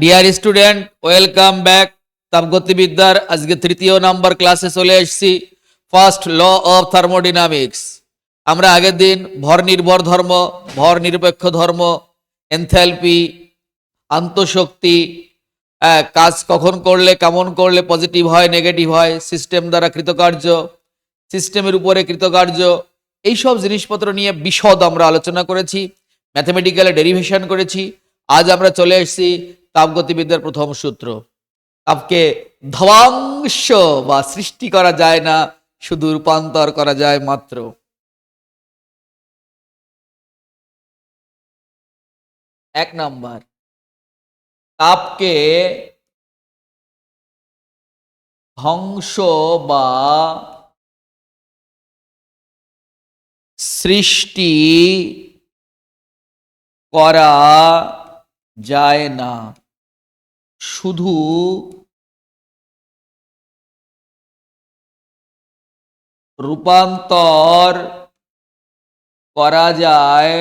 Deer student, welcome back. তাপগতিবিদ্যার আজকে তৃতীয় নাম্বার ক্লাসে চলে এসেছি। First law of thermodynamics. আমরা আগের দিন ভর নির্ভর ধর্ম, ভর নিরপেক্ষ ধর্ম, এনথ্যালপি, আন্তঃশক্তি, কাজ কখন করলে কেমন করলে পজিটিভ হয় নেগেটিভ হয়, সিস্টেম দ্বারা কৃতকার্য, সিস্টেমের উপরে কৃতকার্য, এইসব জিনিসপত্র নিয়ে বিশদ আমরা আলোচনা করেছি, ম্যাথমেটিক্যালে ডেরিভেশন করেছি। আজ আমরা চলে এসেছি তাপগতিবিদ্যার প্রথম সূত্র। তাপকে ধ্বংস বা সৃষ্টি করা যায় না, শুধু রূপান্তর করা যায় মাত্র। এক নাম্বার, তাপকে ধ্বংস বা সৃষ্টি করা যায় না, শুধু রূপান্তর করা যায়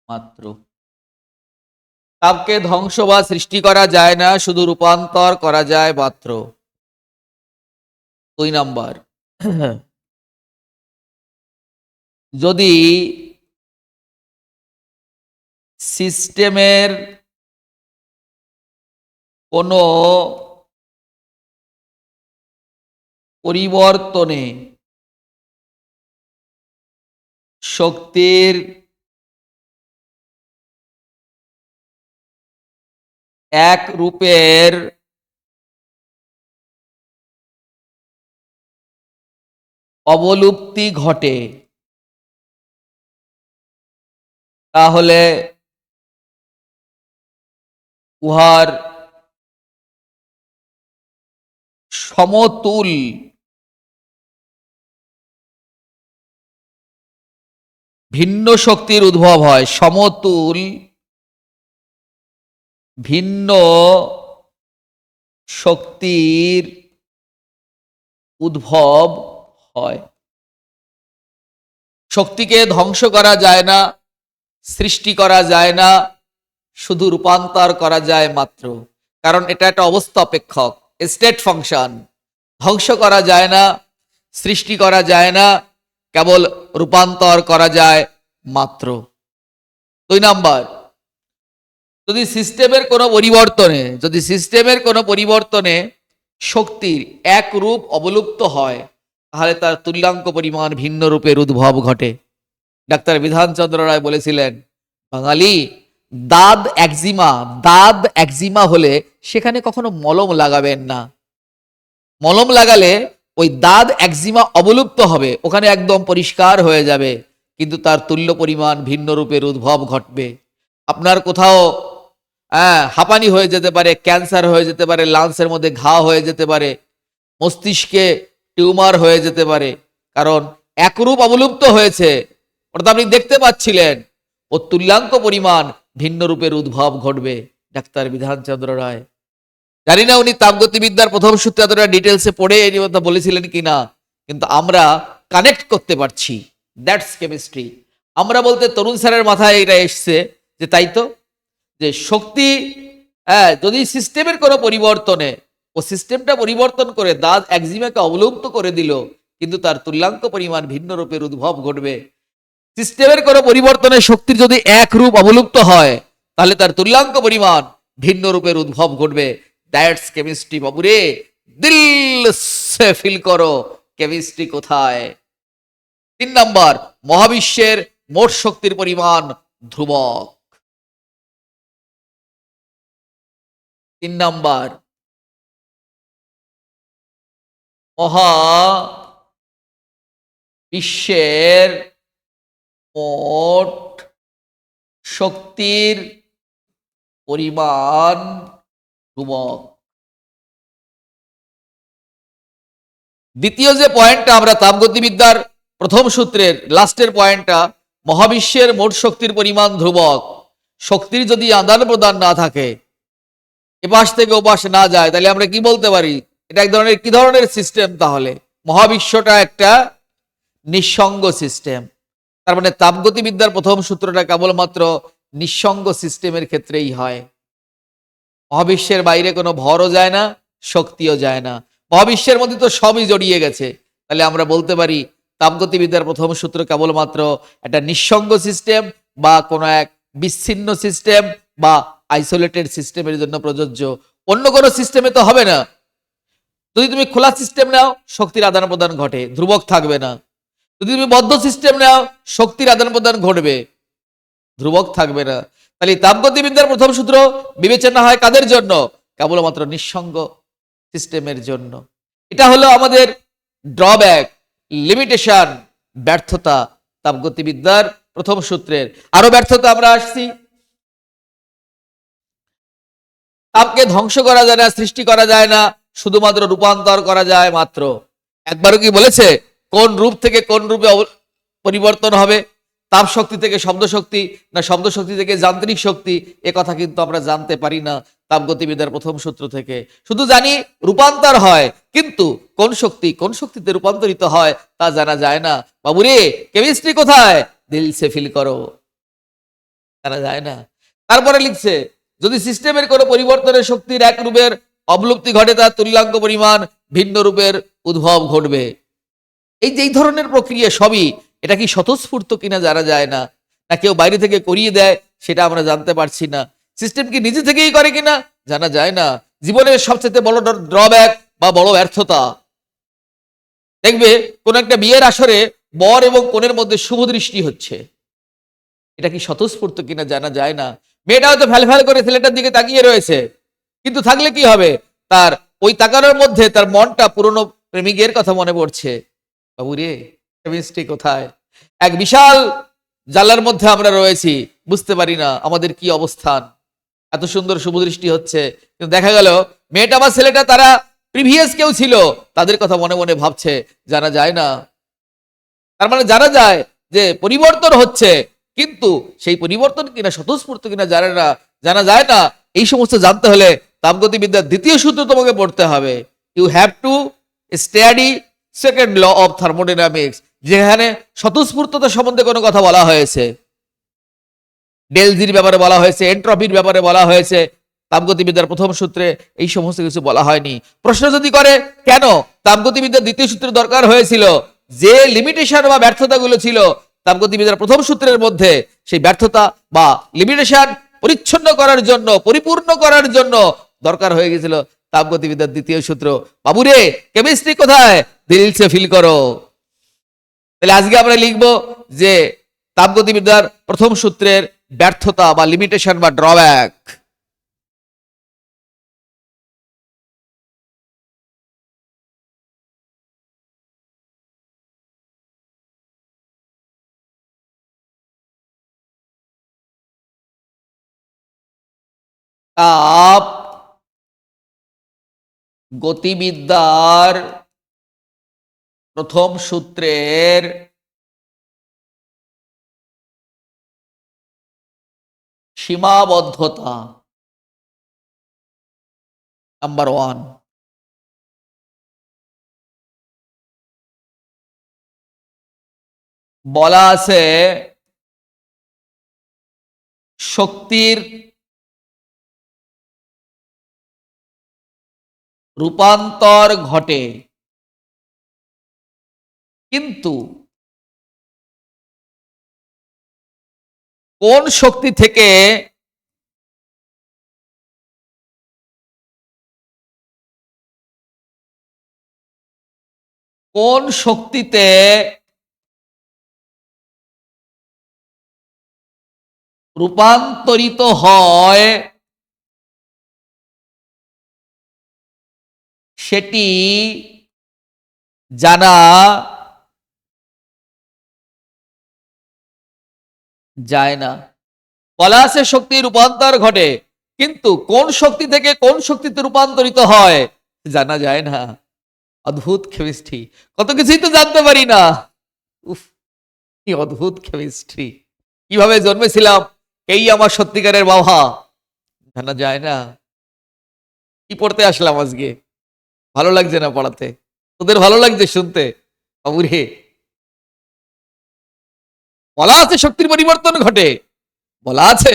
মাত্র। তাপকে ধ্বংস বা সৃষ্টি করা যায় না, শুধু রূপান্তর করা যায় মাত্র। 2 নাম্বার, যদি সিস্টেমের কোনো পরিবর্তনে শক্তির এক রূপের অবলুপ্তি ঘটে, তাহলে উহার সমতুল ভিন্ন শক্তির উদ্ভব হয়। সমতুল ভিন্ন শক্তির উদ্ভব হয়। শক্তিকে ধ্বংস করা যায় না, সৃষ্টি করা যায় না, শুধু রূপান্তর করা যায় মাত্র। কারণ এটা একটা অবস্থা অপেক্ষক, স্টেট ফাংশন। ধ্বংস করা যায় না, সৃষ্টি করা যায় না, কেবল রূপান্তর করা যায় মাত্র। 2 নাম্বার, যদি সিস্টেমের কোনো পরিবর্তনে শক্তির এক রূপ অবলুপ্ত হয়, তাহলে তার তুল্যাঙ্ক পরিমাণ ভিন্ন রূপের উদ্ভব ঘটে। ডাক্তার বিধানচন্দ্র রায় বলেছিলেন, বাঙালি দাঁত একজিমা হলে সেখানে কখনো মলম লাগাবেন না। মলম লাগালে ওই দাঁত একজিমা অবলুপ্ত হবে, ওখানে একদম পরিষ্কার হয়ে যাবে, কিন্তু তার তুল্য পরিমাণ ভিন্ন রূপের উদ্ভব ঘটবে। আপনার কোথাও হাঁপানি হয়ে যেতে পারে, ক্যান্সার হয়ে যেতে পারে, লাংসের মধ্যে ঘা হয়ে যেতে পারে, মস্তিষ্কে টিউমার হয়ে যেতে পারে, কারণ একরূপ অবলুপ্ত হয়েছে। অর্থাৎ আপনি দেখতে পাচ্ছিলেন, ও তুল্যাঙ্ক পরিমাণ ভিন্ন রূপের উদ্ভব ঘটবে। ডাক্তার বিধানচন্দ্র রায়, জানি না উনি তাপগতিবিদ্যার প্রথম সূত্রে এতটা ডিটেলসে পড়ে এই কথা বলেছিলেন কিনা, কিন্তু আমরা কানেক্ট করতে পারছি। That's chemistry. আমরা বলতে তরুণ স্যারের মাথায় এটা এসছে যে তাই তো, যে শক্তি যদি সিস্টেমের কোনো পরিবর্তনে ও সিস্টেমটা পরিবর্তন করে দাঁত একজিমাকে অবলুপ্ত করে দিল, কিন্তু তার তুল্যাঙ্ক পরিমাণ ভিন্ন রূপের উদ্ভব ঘটবে। সিস্টেমের কোনো পরিবর্তনে শক্তির যদি এক রূপ অবলুপ্ত হয়, তাহলে তার তুল্যাঙ্ক পরিমাণ ভিন্ন রূপের উদ্ভব ঘটবে। দ্যাটস কেমিস্ট্রি বাবুরে, দিল সে ফিল করো কেমিস্ট্রি কোথায়। 3 নাম্বার, মহাবিশ্বের মোট শক্তির পরিমাণ ধ্রুবক। 3 নাম্বার, মহাবিশ্বের মোট শক্তির পরিমাণ ধ্রুবক। দ্বিতীয় যে পয়েন্টটা আমরা তাপগতিবিদ্যার প্রথম সূত্রের লাস্টের পয়েন্টটা, মহাবিশ্বের মোট শক্তির পরিমাণ ধ্রুবক। শক্তির যদি আদান প্রদান না থাকে, এপাশ থেকে ওপাশ না যায়, তাহলে আমরা কি বলতে পারি, এটা এক ধরনের কি ধরনের সিস্টেম? তাহলে মহাবিশ্বটা একটা নিঃসঙ্গ সিস্টেম। তার মানে তাপগতিবিদ্যার প্রথম সূত্রটা কেবলমাত্র নিঃসঙ্গ সিস্টেমের ক্ষেত্রেই হয়। মহাবিশ্বের বাইরে কোনো ভরও যায় না, শক্তিও যায় না, মহাবিশ্বের মধ্যে তো সবই জড়িয়ে গেছে। তাহলে আমরা বলতে পারি তাপগতিবিদ্যার প্রথম সূত্র কেবলমাত্র একটা নিঃসঙ্গ সিস্টেম বা কোনো এক বিচ্ছিন্ন সিস্টেম বা আইসোলেটেড সিস্টেমের জন্য প্রযোজ্য, অন্য কোনো সিস্টেমে তো হবে না। যদি তুমি খোলা সিস্টেম নাও, শক্তির আদান প্রদান ঘটে, ধ্রুবক থাকবে না। যদি তুমি বদ্ধ সিস্টেম নাও, শক্তির আদান প্রদান ঘটবে, ধ্রুবক থাকবে না। তাহলে তাপগতিবিদ্যার প্রথম সূত্র বিবেচনা হয় কাদের জন্য? কেবলমাত্র নিঃসঙ্গ সিস্টেমের জন্য। এটা হলো আমাদের ড্রব্যাক, লিমিটেশন, ব্যর্থতা তাপগতিবিদ্যার প্রথম সূত্রের। আরো ব্যর্থতা আমরা আসছি। তাপকে ধ্বংস করা যায় না, সৃষ্টি করা যায় না, শুধুমাত্র রূপান্তর করা যায় মাত্র। একবারও কি বলেছে কোন রূপ থেকে কোন রূপে পরিবর্তন হবে? তাপ শক্তি থেকে শব্দ শক্তি, না শব্দ শক্তি থেকে যান্ত্রিক শক্তি? এ কথা কিন্তু আমরা জানতে পারি না তাপগতিবিদ্যার প্রথম সূত্র থেকে। শুধু জানি রূপান্তর হয়, কিন্তু কোন শক্তি কোন শক্তিতে রূপান্তরিত হয় তা জানা যায় না। বাবুরে, কেমিস্ট্রি কোথায়? দিল সে ফিল করো, জানা যায় না। তারপরে লিখছে, যদি সিস্টেমের কোনো পরিবর্তনের শক্তির এক রূপের অবলুপ্তি ঘটে, তার তুল্যাঙ্গ পরিমাণ ভিন্ন রূপের উদ্ভব ঘটবে। এই যে এই ধরনের প্রক্রিয়া সবই, এটা কি স্বতঃস্ফূর্ত কিনা জানা যায় না, না কেউ বাইরে থেকে করিয়ে দেয় সেটা আমরা জানতে পারছি না। সিস্টেম কি নিজে থেকেই করে কিনা জানা যায় না। জীবনের সবচেয়ে বড় ড্রব্যাক বা বড় ব্যর্থতা, দেখবে কোন একটা বিয়ের আসরে বর এবং কনের মধ্যে শুভ দৃষ্টি হচ্ছে, এটা কি স্বতঃস্ফূর্ত কিনা জানা যায় না। মেয়েটা হয়তো ফ্যাল ফ্যাল করে ছেলেটার দিকে তাকিয়ে রয়েছে, কিন্তু থাকলে কি হবে, তার ওই তাকানোর মধ্যে তার মনটা পুরনো প্রেমিকের কথা মনে পড়ছে। বাবুরে, কেমিস্ট্রি কোথায়? এক বিশাল জালার মধ্যে আমরা রয়েছি, বুঝতে পারি না আমাদের কি অবস্থান। এত সুন্দর শুভ দৃষ্টি হচ্ছে, কিন্তু দেখা গেল মেয়েটা বা ছেলেটা তারা প্রিভিয়াস কেউ ছিল, তাদের কথা মনে মনে ভাবছে, জানা যায় না। তার মানে জানা যায় যে পরিবর্তন হচ্ছে, কিন্তু সেই পরিবর্তন কিনা স্বতঃস্ফূর্ত কিনা জানা যায় না। এই সমস্ত জানতে হলে তাপগতিবিদ্যার দ্বিতীয় সূত্র তোমাকে পড়তে হবে। You have to study second law of thermodynamics, যেখানে স্বতঃস্ফূর্ততা সম্বন্ধে কোনো কথা বলা হয়েছে, ডেলজির ব্যাপারে বলা হয়েছে, এন্ট্রপির ব্যাপারে বলা হয়েছে, তাপগতিবিদ্যার প্রথম সূত্রে এই সমস্ত কিছু বলা হয়নি। প্রশ্ন যদি করে কেন তাপগতিবিদ্যার দ্বিতীয় সূত্রের দরকার হয়েছিল, যে লিমিটেশন বা ব্যর্থতাগুলো ছিল তাপগতিবিদ্যার প্রথম সূত্রের মধ্যে, সেই ব্যর্থতা বা লিমিটেশন পরিচ্ছন্ন করার জন্য, পরিপূর্ণ করার জন্য দরকার হয়ে গেছিল তাপগতিবিদ্যার দ্বিতীয় সূত্র। বাবুরে, কেমিস্ট্রি কোথায়? দিল সে ফিল করো। তাহলে আজকে আমরা লিখব যে তাপগতিবিদ্যার প্রথম সূত্রের ব্যর্থতা বা লিমিটেশন বা ড্রব্যাক। তাপ গতিবিদ্যার প্রথম সূত্রের সীমাবদ্ধতা। নাম্বার 1, বলা আছে শক্তির রূপান্তর ঘটে, কিন্তু কোন শক্তি থেকে কোন শক্তিতে রূপান্তরিত হয় সেটি জানা যায় না। বলা আছে শক্তির রূপান্তর ঘটে, কিন্তু কোন শক্তি থেকে কোন শক্তিতে রূপান্তরিত হয় জানা যায় না। অদ্ভুত কেমিস্ট্রি, কত কিছুই তো জানতে পারি না। উফ, কি অদ্ভুত কেমিস্ট্রি। কিভাবে জন্মেছিলাম, এই আমার সত্যিকারের বাবা, জানা যায় না। কি পড়তে আসলাম আজকে? ভালো লাগছে না পড়াতে? তোদের ভালো লাগছে শুনতে? বাবুরে, বলা আছে শক্তির পরিবর্তন ঘটে, বলা আছে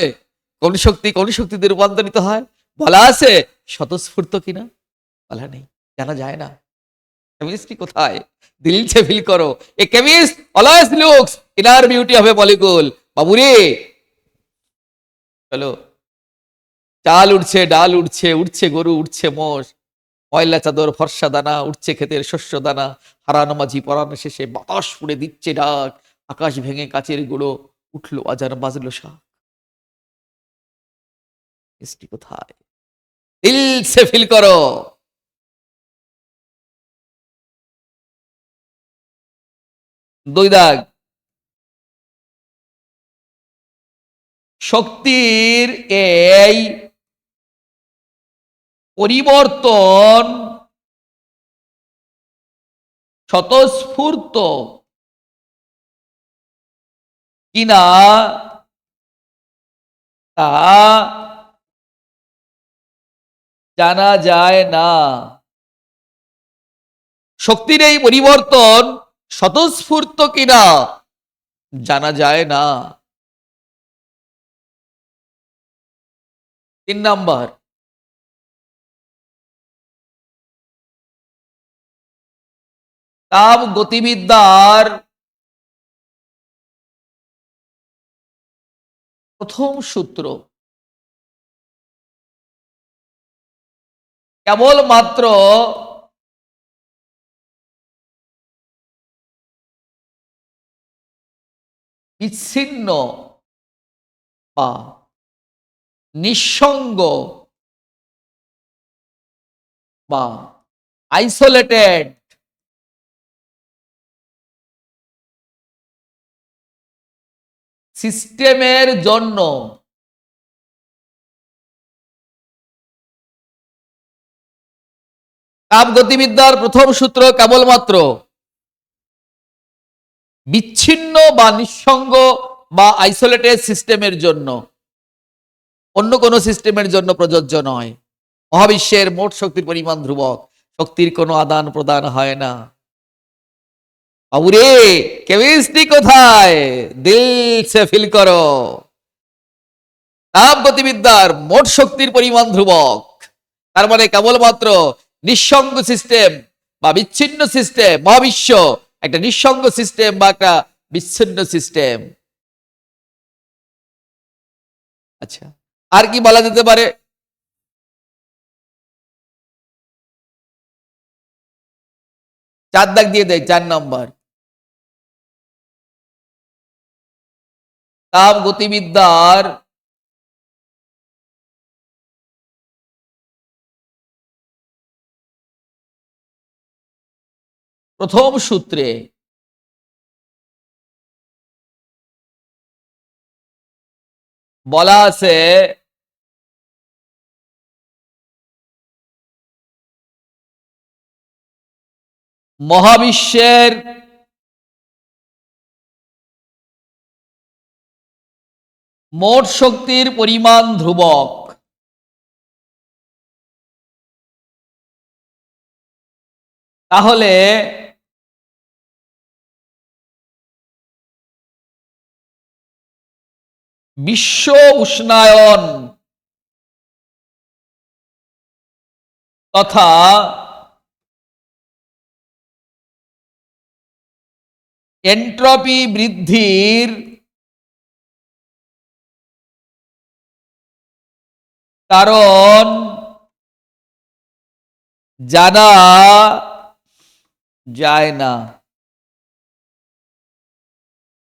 কোন শক্তি কোন শক্তিতে রূপান্তরিত হয়, বলা আছে স্বতঃস্ফূর্ত কিনা, বলা নেই, জানা যায় না। কেমিস্ট্রি কোথায়? দিল সে ফিল করো। A chemist always looks inner beauty of a molecule. বাবুরে চলো, চাল উঠছে, ডাল উঠছে, উঠছে গরু, উঠছে মোষ, ময়লা চাদর ফর্সা দানা, উঠছে ক্ষেতের শস্য দানা, হারানো মাঝি পরানো শেষে বাতাস পুড়ে দিচ্ছে ডাক, আকাশ ভেঙে কাচের গুঁড়ো, উঠলো আজান বাজলো শাক। কেমিস্ট্রি কোথায়? দিল সে ফিল করো। দুই দাগ, শক্তির এই পরিবর্তন স্বতঃস্ফূর্ত কিনা তা জানা যায় না। শক্তির এই পরিবর্তন স্বতঃস্ফূর্ত কিনা জানা যায় না। 3 নাম্বার, তাপ গতিবিদ্যার প্রথম সূত্র কেবলমাত্র বিচ্ছিন্ন বা নিঃসঙ্গ বা আইসোলেটেড সিস্টেমের জন্য তাপগতিবিদ্যার প্রথম সূত্র কেবলমাত্র বিচ্ছিন্ন বা নিঃসঙ্গ বা আইসোলেটেড সিস্টেমের জন্য, অন্য কোনো সিস্টেমের জন্য প্রযোজ্য নয়। মহাবিশ্বের মোট শক্তির পরিমাণ ধ্রুবক, শক্তির কোনো আদান প্রদান হয় না। বাবুরে কেমিস্ট্রি কোথায়? দিল সে ফিল করো। তাপ গতিবিদ্যার মোট শক্তির পরিমাণ ধ্রুবক, তার মানে কেবলমাত্র নিঃসঙ্গ সিস্টেম বা বিচ্ছিন্ন সিস্টেম, মহাবিশ্ব একটা নিঃসঙ্গ সিস্টেম বা একটা বিচ্ছিন্ন সিস্টেম। আচ্ছা, আর কি বলা যেতে পারে? চার দাগ দিয়ে দেয়, 4 নম্বর, তাপ গতিবিদ্যার প্রথম সূত্রে বলা আছে মহাবিশ্বের মোট শক্তির পরিমাণ ধ্রুবক। তাহলে বিশ্ব উষ্ণায়ন তথা এন্ট্রপি বৃদ্ধির কারণ জানা যায় না।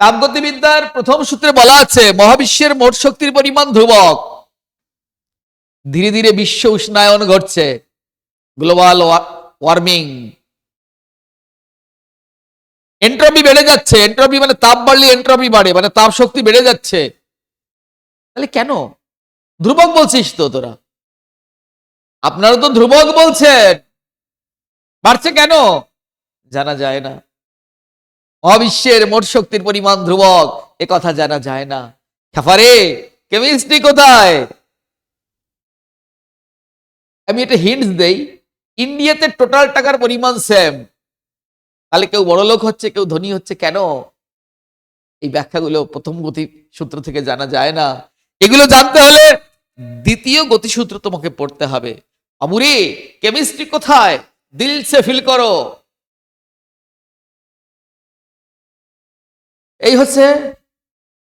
তাপগতিবিদ্যার প্রথম সূত্রে বলা আছে মহাবিশ্বের মোট শক্তির পরিমাণ ধ্রুবক। ধীরে ধীরে বিশ্ব উষ্ণায়ন ঘটছে, গ্লোবাল ওয়ার্মিং, এন্ট্রপি বেড়ে যাচ্ছে। এন্ট্রপি মানে তাপ বাড়লে এন্ট্রপি বাড়ে, মানে তাপ শক্তি বেড়ে যাচ্ছে। তাহলে কেন? ধ্রুবক বলছিস তো তোরা, আপনারা তো ধ্রুবক বলছেন, বাড়ছে কেন? জানা যায় না। মহাবিশ্বের মোট শক্তির পরিমাণ ধ্রুবক, এ কথা জানা যায় না। খাফারে কেমিস্ট্রি কোথায়? আমি এটা হিন্টস দেই, ইন্ডিয়াতে টোটাল টাকার পরিমাণ সেম, তাহলে কেউ বড় লোক হচ্ছে, কেউ ধনী হচ্ছে কেন? এই ব্যাখ্যাগুলো প্রথম গতি সূত্র থেকে জানা যায় না। এগুলো জানতে হলে দ্বিতীয় গতিসূত্র তোমাকে পড়তে হবে। আবুরে কেমিস্ট্রি কোথায়, দিল সে ফিল করো। এই হচ্ছে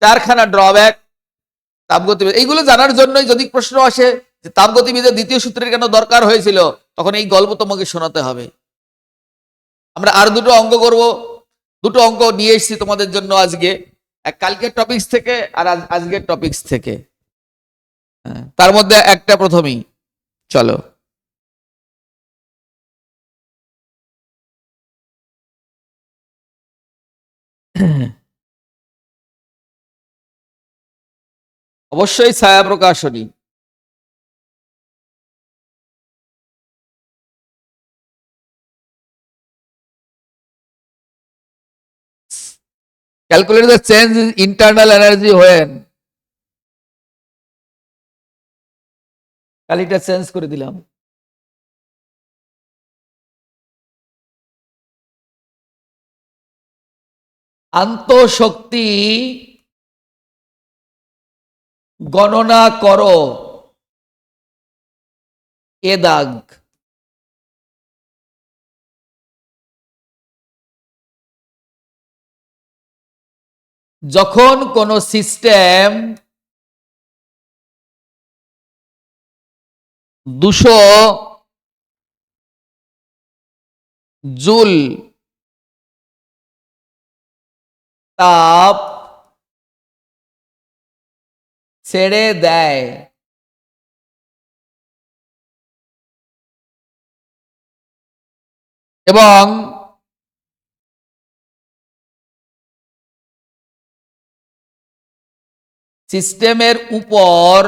চারখানা ড্রব্যাক তাপগতিবিদ। এইগুলো জানার জন্যই যদি প্রশ্ন আসে যে তাপগতিবিদের দ্বিতীয় সূত্রের কেন দরকার হয়েছিল, তখন এই গল্প তোমাকে শোনাতে হবে। আমরা আর দুটো অঙ্ক করব, দুটো অঙ্ক নিয়ে এসেছি তোমাদের জন্য আজকে, এক কালকের টপিকস থেকে আর আজকের টপিকস থেকে। তার মধ্যে একটা প্রথমেই, চলো। অবশ্যই Chhaya Prakashani. Calculate the change in internal energy when, কালিটা চেঞ্জ করে দিলাম। আন্তঃশক্তি গণনা করো, এ দাগ। যখন কোন সিস্টেম 200 জুল তাপ ছেড়ে দেয়, এবং সিস্টেমের উপর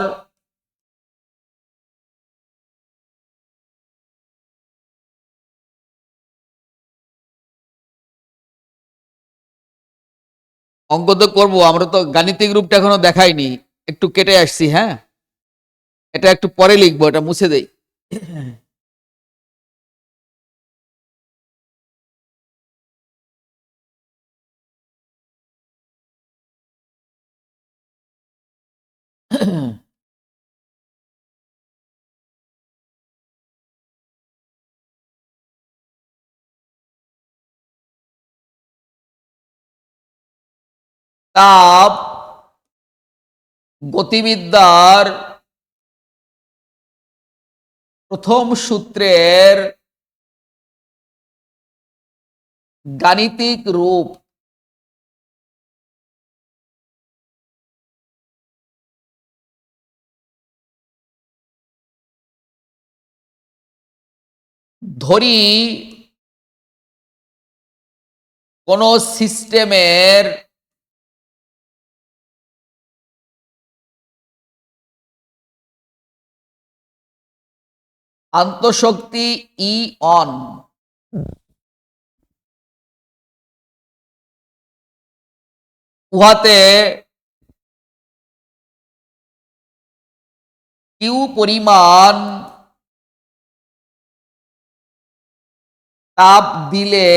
অঙ্ক তো করবো, আমরা তো গাণিতিক রূপটা এখনো দেখাইনি, একটু কেটে আসছি। হ্যাঁ, এটা একটু পরে লিখবো, এটা মুছে দেই। তাপ গতিবিদ্যার প্রথম সূত্রের গাণিতিক রূপ। ধরি কোন সিস্টেমের আন্তঃশক্তি ই অন, উহাতে কিউ পরিমাণ তাপ দিলে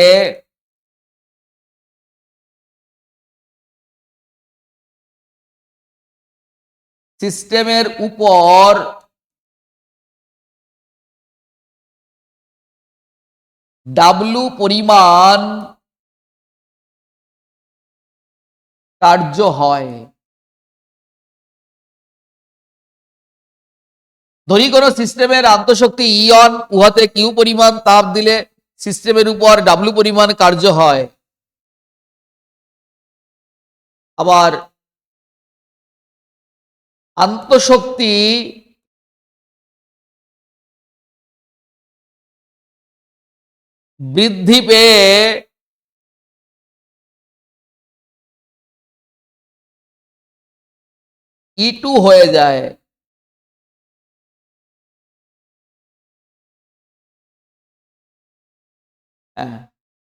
সিস্টেমের উপর ডাব্লু পরিমাণ কার্য হয়। ধরি কোন সিস্টেমের আন্তঃশক্তি ইয়ন, উহাতে কিউ পরিমাণ তাপ দিলে সিস্টেমের উপর ডাব্লু পরিমাণ কার্য হয়। আবার আন্তঃশক্তি বৃদ্ধি পেয়ে E2 হয়ে যায়।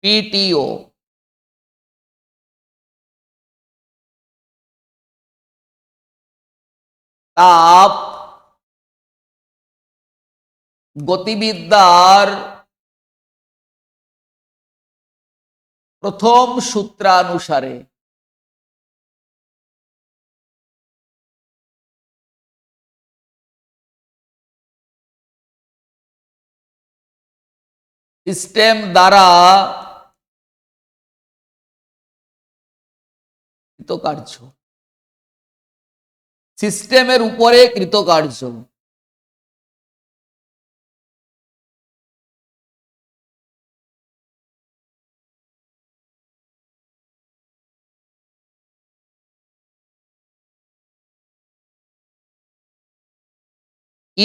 পিটিও। তাপ গতিবিদ্যার প্রথম সূত্রানুসারে। সিস্টেম দ্বারা কৃতকার্য, সিস্টেমের উপরে কৃতকার্য।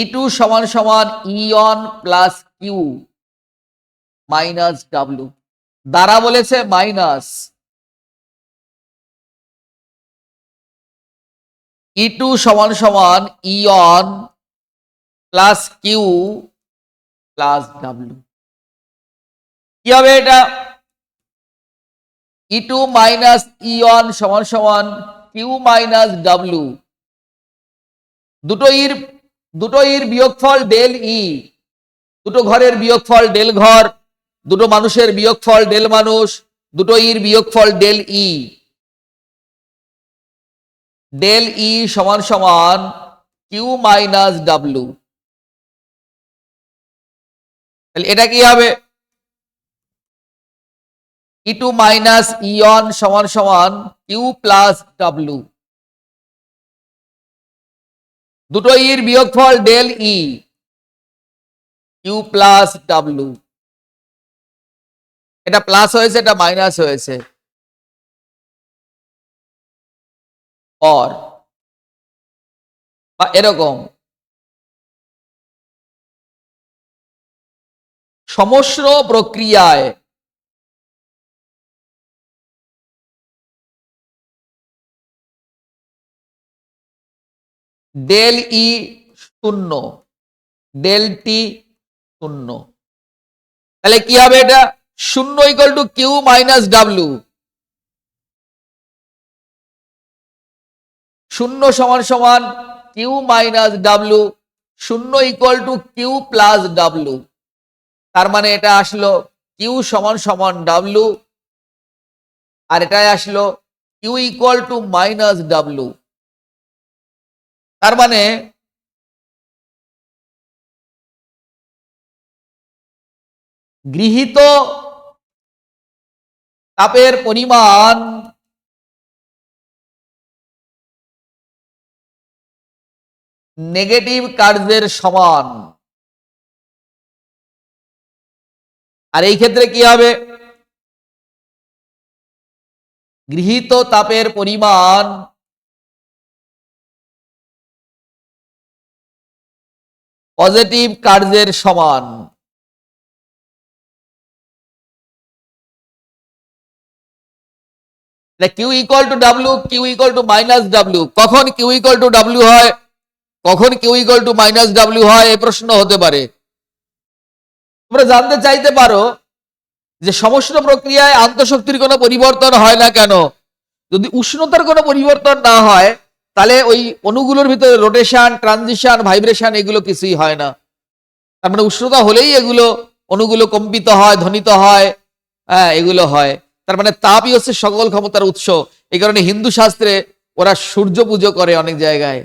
E2 সমান সমান E1 plus Q minus W. দ্বারা বলেছে মাইনাস, E2 সমান সমান E1 plus Q plus W. কি হবে এটা? E2 মাইনাস E1 সমান সমান কিউ মাইনাস ডাব্লু। দুটো ইর বিয়োগফল ডেল ই, দুটো ঘরের বিয়োগফল ডেল ঘর, দুটো মানুষের বিয়োগফল ডেল মানুষ, দুটো ইর বিয়োগফল ডেল ই। ডেল ই সমান সমান কিউ মাইনাস ডাব্লু। তাহলে এটা কি হবে? E2 মাইনাস E1 সমান সমান কিউ প্লাস ডাব্লু। দুটো ইর বিয়োগফল ডেল ই, কিউ প্লাস ডাব্লু। এটা প্লাস হয়েছে, এটা মাইনাস হয়েছে। বা এরকম সমস্ত প্রক্রিয়ায় ডেল ই শূন্য, ডেল টি শূন্য। তাহলে কি হবে এটা? শূন্য equal to Q minus W. শূন্য সমান সমান কিউ মাইনাস ডাব্লু, শূন্য equal to Q plus W. তার মানে এটা আসলো কিউ সমান সমান ডাব্লু, আর এটাই আসলো Q equal to minus W. তার মানে গৃহীত তাপের পরিমাণ নেগেটিভ কার্যের সমান। আর এই ক্ষেত্রে কি হবে? গৃহীত তাপের পরিমাণ পজিটিভ কার্যের সমান। Q equal to W, Q equal to minus W. কখন কিউ ইকুয়াল টু ডাব্লু হয়, কখন Q equal to minus W হয়, এই প্রশ্ন হতে পারে। তোমরা জানতে চাইতে পারো যে সমস্ত প্রক্রিয়ায় আন্তঃশক্তির কোনো পরিবর্তন হয় না কেন? যদি উষ্ণতার কোনো পরিবর্তন না হয় তাহলে ওই অণুগুলোর ভিতরে রোটেশন, ট্রানজিশন, ভাইব্রেশন এগুলো কিছুই হয় না। তার মানে উষ্ণতা হলেই এগুলো অণুগুলো কম্পিত হয়, ধ্বনিত হয়, হ্যাঁ এগুলো হয়। তার মানে তাপই হচ্ছে সকল ক্ষমতার উৎস। এই কারণে হিন্দু শাস্ত্রে ওরা সূর্য পুজো করে অনেক জায়গায়,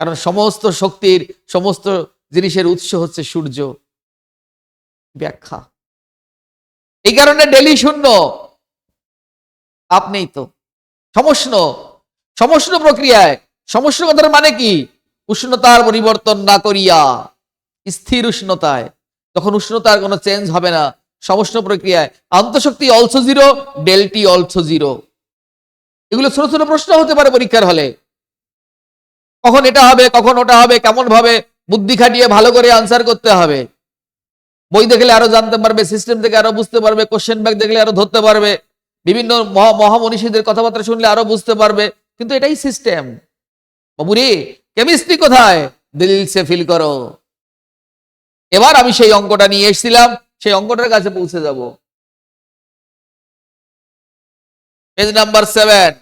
কারণ সমস্ত শক্তির, সমস্ত জিনিসের উৎস হচ্ছে সূর্য। ব্যাখ্যা এই কারণে ডেলি শূন্য, তাপ নেই তো। সমষ্ণ, সমষ্ণ প্রক্রিয়ায়, সমষ্ণ কথার মানে কি? উষ্ণতার পরিবর্তন না করিয়া স্থির উষ্ণতায়, তখন উষ্ণতার কোনো চেঞ্জ হবে না। সমষ্ণ প্রক্রিয়ায় আন্তঃশক্তি also zero, del T also zero. এগুলো ছোট ছোট প্রশ্ন হতে পারে পরীক্ষার হলে। কখন এটা হবে, কখন ওটা হবে, কেমন ভাবে বুদ্ধি খাটিয়ে ভালো করে আনসার করতে হবে। বই দেখলে আরো জানতে পারবে, সিস্টেম থেকে আরো বুঝতে পারবে, কোশ্চেন ব্যাংক দেখলে আরো ধরতে পারবে, বিভিন্ন মহামনীষীদের কথাবার্তা শুনলে আরো বুঝতে পারবে। কিন্তু এটাই সিস্টেম। বাবুরে কেমিস্ট্রি কোথায়? দিল সে ফিল করো। এবার আমি সেই অঙ্কটা নিয়ে এসেছিলাম, সেই অঙ্কটার কাছে পৌঁছে যাব। Page number 7।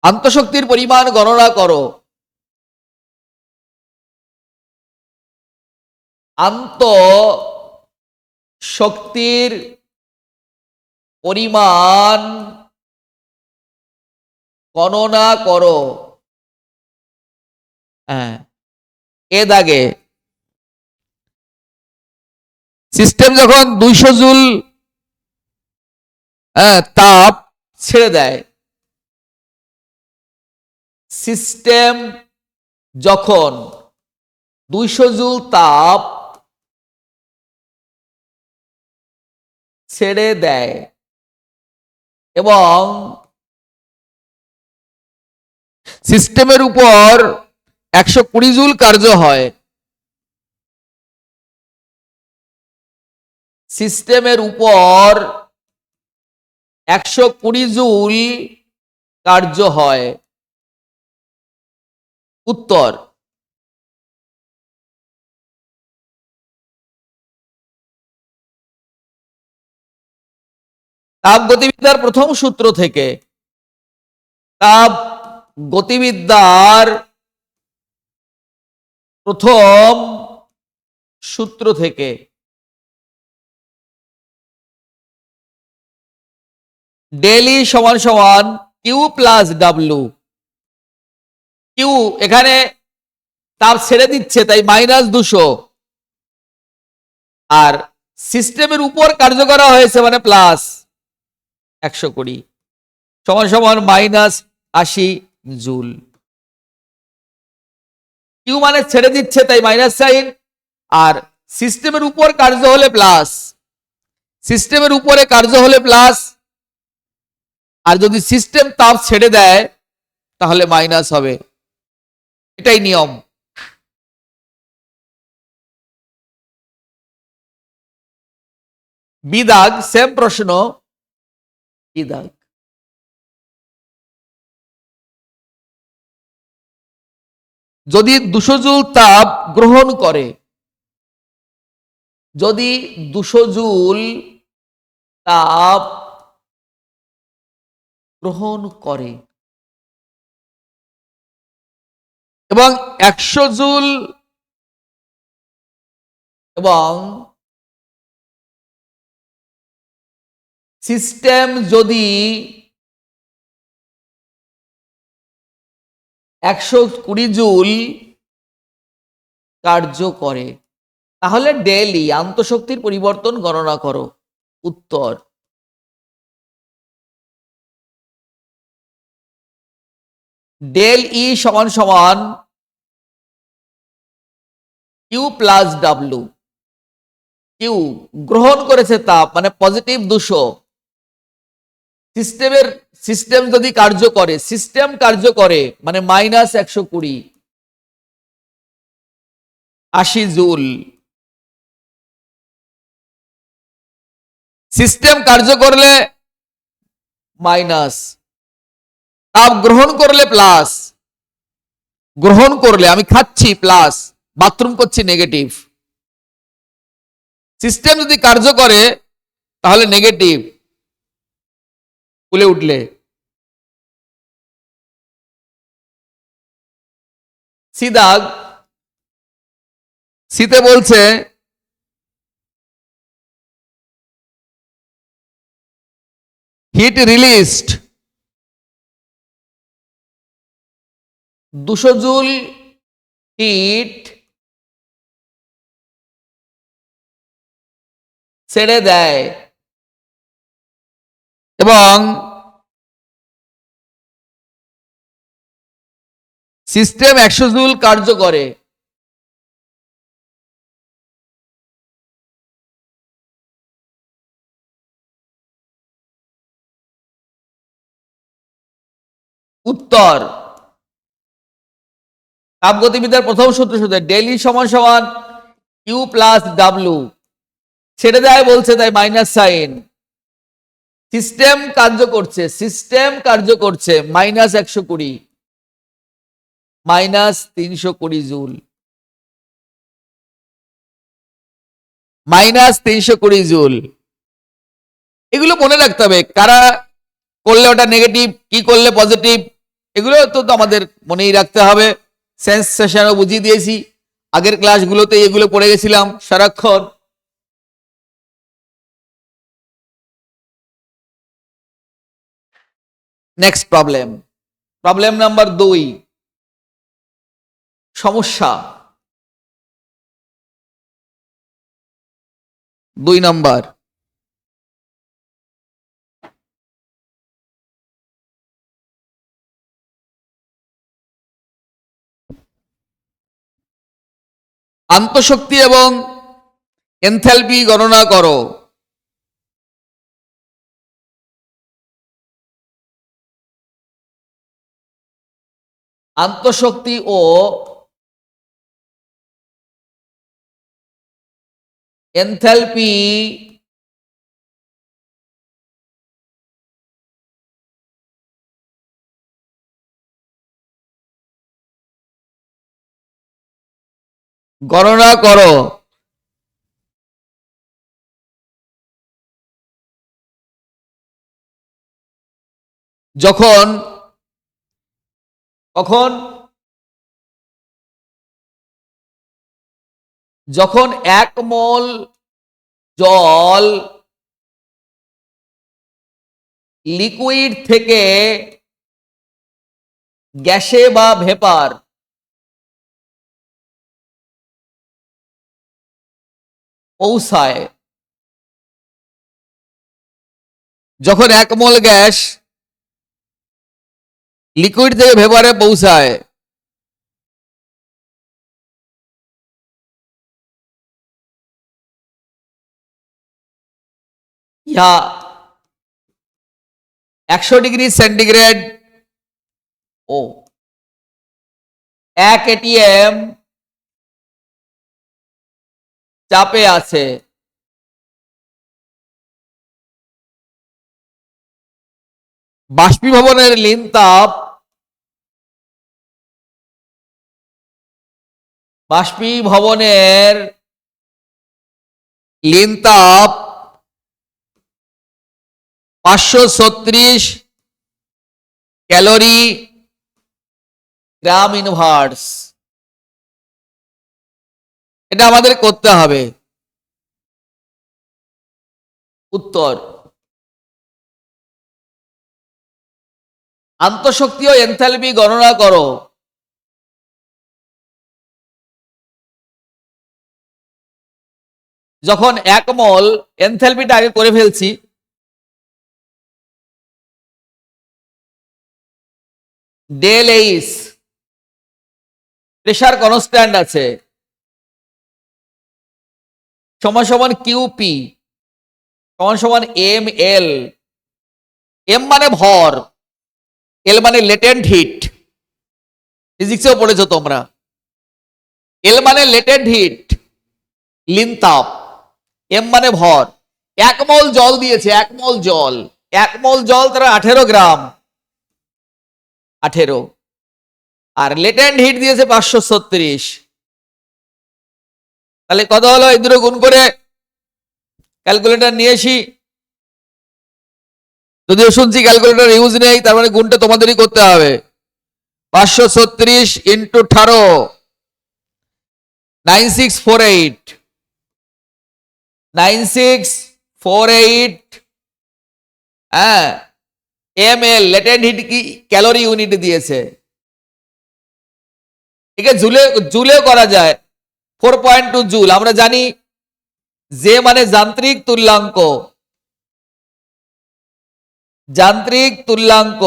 আন্তঃশক্তির পরিমাণ গণনা করো। আন্তঃশক্তির পরিমাণ গণনা করো। হ্যাঁ, এ দাগে সিস্টেম যখন 200 জুল তাপ ছেড়ে দেয়, সিস্টেম যখন 200 জুল তাপ ছেড়ে দেয় এবং সিস্টেমের উপর 120 জুল কার্য হয়, সিস্টেমের উপর 120 জুল কার্য হয়। উত্তর তাপ গতিবিদ্যার প্রথম সূত্র থেকে, তাপ গতিবিদ্যার প্রথম সূত্র থেকে ডেল ই সমান সমান কিউ প্লাস ডাব্লু। কিউ এখানে তাপ ছেড়ে দিচ্ছে তাই -200, আর সিস্টেমের উপর কার্য করা হয়েছে মানে প্লাস 120 সমান সমান -80 জুল। কিউ মানে ছেড়ে দিচ্ছে তাই মাইনাস সাইন, আর সিস্টেমের উপর কার্য হলে প্লাস, সিস্টেমের উপরে কার্য হলে প্লাস, আর যদি সিস্টেম তাপ ছেড়ে দেয় তাহলে মাইনাস হবে, এটাই নিয়ম। বিদাগ সেম প্রশ্ন, বিদাগ যদি 200 জুল তাপ গ্রহণ করে, যদি 200 জুল তাপ গ্রহণ করে এবং 100 জুল এবং সিস্টেম যদি 120 জুল কার্য করে, তাহলে ডেল ই আন্তঃশক্তির পরিবর্তন গণনা করো। উত্তর ডেল ই সমান সমান কিউ প্লাস ডাব্লু। কিউ গ্রহণ করেছে তাপ মানে পজিটিভ 200, সিস্টেম যদি কার্য করে, সিস্টেম কার্য করে মানে -120 80 জুল। সিস্টেম কার্য করলে মাইনাস, তাপ গ্রহণ করলে প্লাস, গ্রহণ করলে আমি খাচ্ছি প্লাস, বাথরুম করছি নেগেটিভ। সিস্টেম যদি কার্য করে তাহলে নেগেটিভ, ফুলে উঠলে। সিদাগ সিতে বলছে হিট রিলিজড 200 জুল হিট ছেড়ে দেয় এবং সিস্টেম 100 জুল কার্য করে। উত্তর তাপগতিবিদ্যার প্রথম সূত্র শুধু ডেল ই সমান সমান কিউ প্লাস ডাব্লু, ছেড়ে দেয় বলছে তাই মাইনাস সাইন, সিস্টেম কার্য করছে, সিস্টেম কার্য করছে -120 -320 জুল, -320 জুল। এগুলো মনে রাখতে হবে, কারা করলে ওটা নেগেটিভ, কি করলে পজিটিভ, এগুলো তো আমাদের মনেই রাখতে হবে। সেন্স সেশনও বুঝিয়ে দিয়েছি, আগের ক্লাসগুলোতে এগুলো পড়ে গেছিলাম সারাক্ষণ। নেক্সট প্রবলেম, প্রবলেম নাম্বার 2, সমস্যা। 2 নাম্বার, আন্তঃশক্তি এবং এনথালপি গণনা করো। আন্তঃশক্তি ও এনথালপি গণনা করো। যখন কখন যখন 1 মোল জল লিকুইড থেকে গ্যাসে বা ভেপার পৌঁছায়, যখন 1 মোল গ্যাস লিকুইড থেকে ভেপারে পৌঁছায়, ইহা 100 ডিগ্রি সেন্টিগ্রেড ও 1 এটিএম চাপে আছে। বাষ্পীভবনের লীন তাপ বাষ্পীভবনের লীন তাপ 536 ক্যালোরি গ্রাম ইনভার্স। এটা আমাদের করতে হবে। উত্তর, আন্তঃশক্তি ও এনথালপি গণনা করো। যখন 1 মোল, এনথালপিটা আগে করে ফেলছি, ডেল এইচ প্রেসার কনস্ট্যান্ট আছে, সমান সমান কিউপি সমান সমান এম এল। এম মানে ভর, এল মানে লেটেন্ট হিট, ফিজিক্সেও পড়েছো তোমরা। এল মানে লেটেন্ট হিট, লীন তাপ। এম মানে ভর। 1 মোল জল দিয়েছে, 1 মোল জল, 1 মোল জল তারা 18 গ্রাম, 18। আর লেটেন্ট হিট দিয়েছে 536। তাহলে কত হলো? এই দুটো গুণ করে ক্যালকুলেটর নিয়ে আসি। যদিও শুনছি ক্যালকুলেটর ইউজ নেই, তার মানে গুণটা তোমাদেরই করতে হবে। 536 ইন্টু 18, 9648, 9648। হ্যাঁ, এম এল লেটেন্ট হিট কি ক্যালোরি ইউনিট দিয়েছে। একে জুলেও করা যায়। 4.2 জুল। আমরা জানি যে মানে যান্ত্রিক তুল্যাঙ্ক, যান্ত্রিক তুল্যাঙ্ক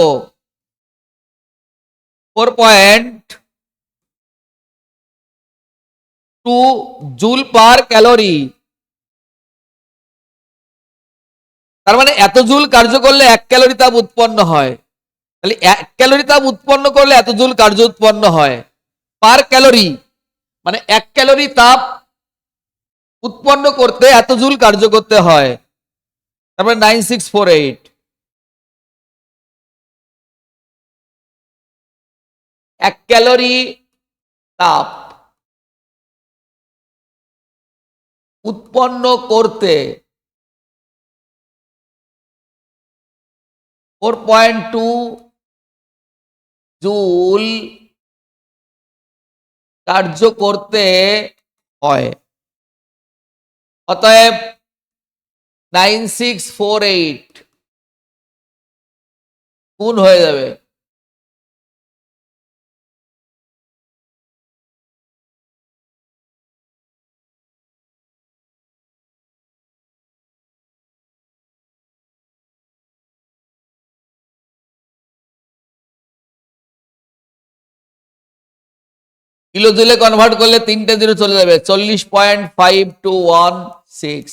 4.2 জুল পার ক্যালোরি। তার মানে এত জুল কার্য করলে 1 ক্যালোরি তাপ উৎপন্ন হয়। তাহলে 1 ক্যালোরি তাপ উৎপন্ন করলে এত জুল কার্য উৎপন্ন হয়। পার ক্যালোরি মানে 1 ক্যালোরি তাপ উৎপন্ন করতে এত জুল কার্য করতে হয়। তারপরে 9648। 1 ক্যালোরি তাপ উৎপন্ন করতে 4.2 জুল কার্য করতে হয়। অতএব 9648 গুণ হয়ে যাবে কিলো জুলে কনভার্ট করলে 3টে জিরো চলে যাবে, 40.5216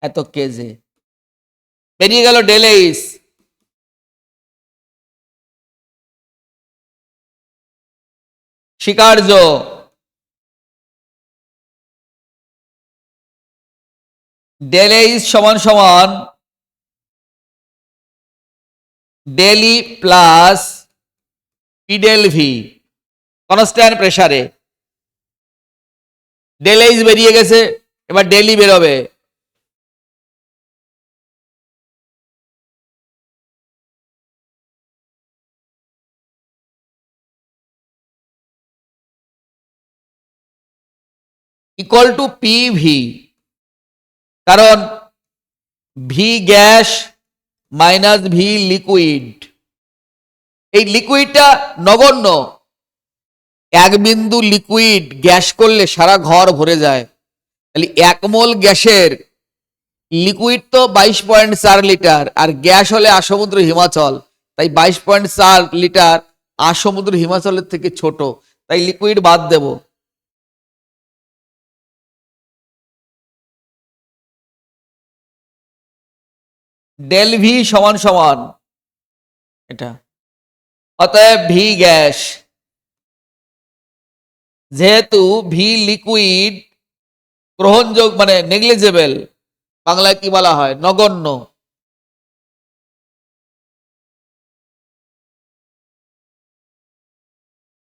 এত কেজে বেরিয়ে গেল ডেল এইচ। স্বীকার্য ডেল এইচ সমান সমান del E plus P del V constant প্রেসারে। ডেল এইচ বেরিয়ে গেছে, এবার ডেল ই বেরোবে। ইকুয়াল টু পি ভি, কারণ V gas minus V liquid. এই লিকুইডটা নগণ্য, এক বিন্দু লিকুইড গ্যাস করলে সারা ঘর ভরে যায়। তাহলে 1 মোল গ্যাসের লিকুইড তো 22.4 লিটার, আর গ্যাস হলে আসমুদ্র হিমাচল, তাই 22.4 লিটার আসমুদ্র হিমাচলের থেকে ছোট, তাই লিকুইড বাদ দেব। ডেল ভি সমান সমান এটা, অতএব ভি গ্যাস, যেহেতু ভি লিকুইড গ্রহণযোগ্য মানে নেগলিজেবল, বাংলায় কি বলা হয়, নগণ্য,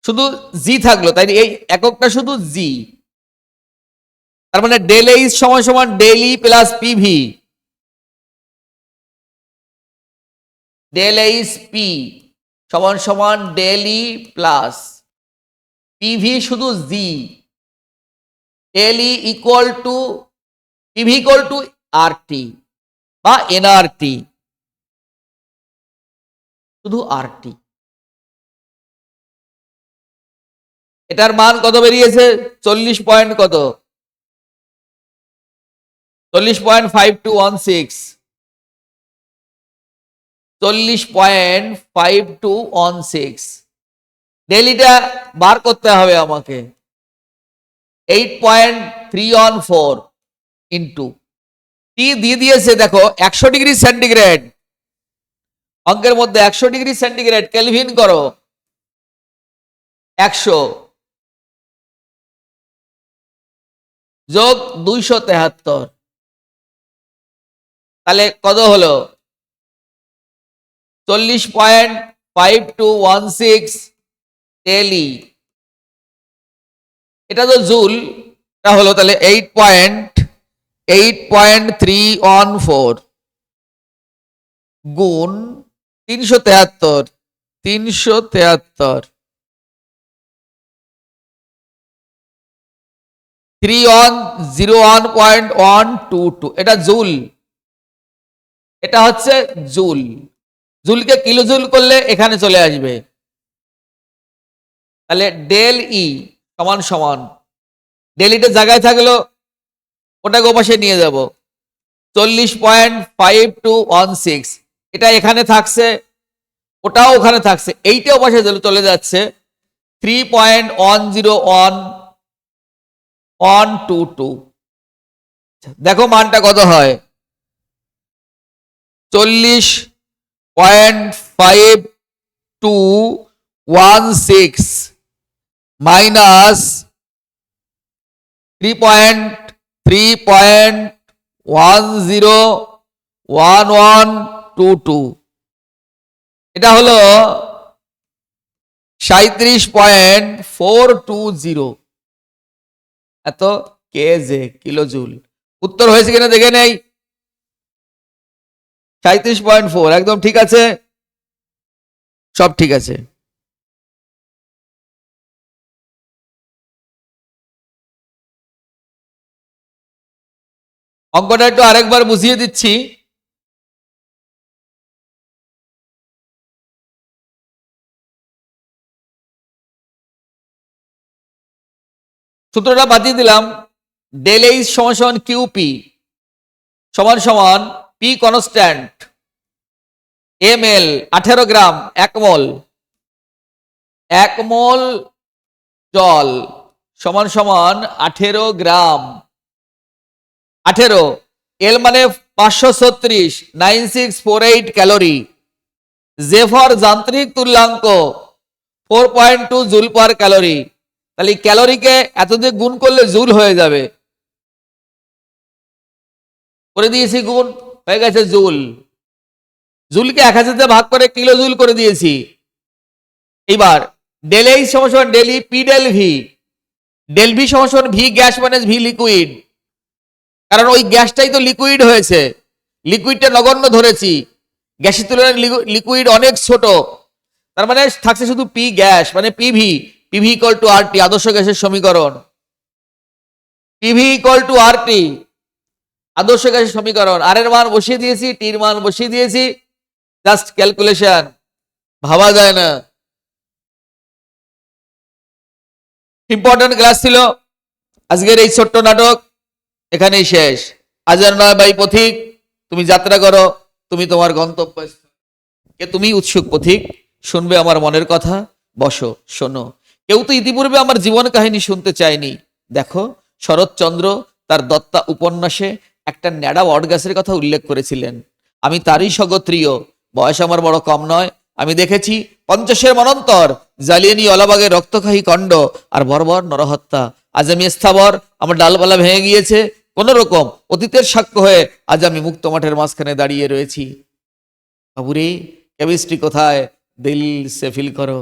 শুধু জি থাকলো, তাই এই এককটা শুধু জি। তার মানে ডেল এইচ সমান সমান del E plus PV, del H P সমান সমান ডেল ই প্লাস পিভি শুধু জি। Del E equal to PV equal to R T বা এনআরটি, শুধু আর টি। এটার মান কত বেরিয়েছে, 40 পয়েন্ট কত, 40.5216, 40.5216। ডেলিটা বার করতে হবে আমাকে, 8.314 ইন্টু টি দিয়ে দিয়েছে, দেখো 100 ডিগ্রি সেন্টিগ্রেড, অঙ্কের মধ্যে 100 ডিগ্রি সেন্টিগ্রেড কেলভিন করো, 100 যোগ 273, তাহলে কত হলো, 40.5216 ডেল ই, এটা তো জুল, এটা হলো তাহলে 8.314 গুণ 373, 301.122, এটা জুল, এটা হচ্ছে জুল। জুলকে কিলো জুল করলে এখানে চলে আসবে, তাহলে ডেল ই সমান সমান, ডেল ইটা জায়গায় থাকলো, ওটাকে ওপাশে নিয়ে যাব, 40.5216, এটা এখানে থাকছে, ওটাও ওখানে থাকছে, এইটা ওপাশে চলে যাচ্ছে, 3.10122। দেখো মানটা কত হয়, 40.5216 মাইনাস 3.1122, এটা হলো 37.420, এত কেজে কিলো জুল। উত্তর হয়েছে কিনা দেখে নেই, 37.4 একদম ঠিক আছে, সব ঠিক আছে। অঙ্কটা একটু আরেকবার বুঝিয়ে দিচ্ছি। সূত্রটা বাতিয়ে দিলাম, ডেল এইচ সমান সমান কিউপি সমান সমান পি কনস্ট্যান্ট, এম এল 18 গ্রাম 1 মোল, 1 মোল জল সমান সমান 18 গ্রাম। 18, এল মানে 536, 9648 ক্যালোরি। জে ফর যান্ত্রিক তুল্যাঙ্ক 4.2 জুল পার ক্যালোরি। তাহলে ক্যালোরিকে এত দিয়ে গুণ করলে জুল হয়ে যাবে। করে দিয়েছি গুণ, হয়ে গেছে জুল। জুলকে 1000 দিয়ে ভাগ করে কিলো জুল করে দিয়েছি। এবার ডেল এইচ সমান সমান del E P del V. Del V সমান সমান V gas minus V liquid, কারণ ওই গ্যাসটাই তো লিকুইড হয়েছে, লিকুইডটা নগণ্য ধরেছি, গ্যাসের তুলনায় লিকুইড অনেক ছোট, তার মানে থাকছে শুধু পি গ্যাস মানে PV. PV equal to R টি, আদর্শ গ্যাসের সমীকরণ। পিভি ইকুয়াল টু আর টি, আদর্শ গ্যাসের সমীকরণ। আর এর মান বসিয়ে দিয়েছি, টির মান বসিয়ে দিয়েছি, জাস্ট ক্যালকুলেশন, ভাবা যায় না। ইম্পর্টেন্ট ক্লাস ছিল আজকের এই ছোট্ট নাটক, এখানেই শেষ। হাজার নয় বাই পথিক, তুমি যাত্রা করো, তুমি তোমার গন্তব্য কে তুমি উৎসুক পথিক, শুনবে আমার মনের কথা, বসো শোনো। কেউ তো ইতিপূর্বে আমার জীবন কাহিনী শুনতে চায়নি। দেখো, শরৎচন্দ্র তার দত্তা উপন্যাসে একটা ন্যাড়া বটগাছের কথা উল্লেখ করেছিলেন। আমি তারই স্বগোত্রীয়, বয়স আমার বড় কম নয়। আমি দেখেছি 50-এর মনন্তর জালিয়ানি ওয়ালাবাগের রক্তক্ষয়ী কাণ্ড আর বর্বর নরহত্যা। আজ আমি স্থাবর, আমার ডালপালা ভেঙে গিয়েছে, কোন রকম অতীতের সাক্ষ্য হয়ে আজ আমি মুক্ত মাঠের মাঝখানে দাঁড়িয়ে রয়েছি। বাবুরে, কেমিস্ট্রি কোথায়? দিল সে ফিল করো।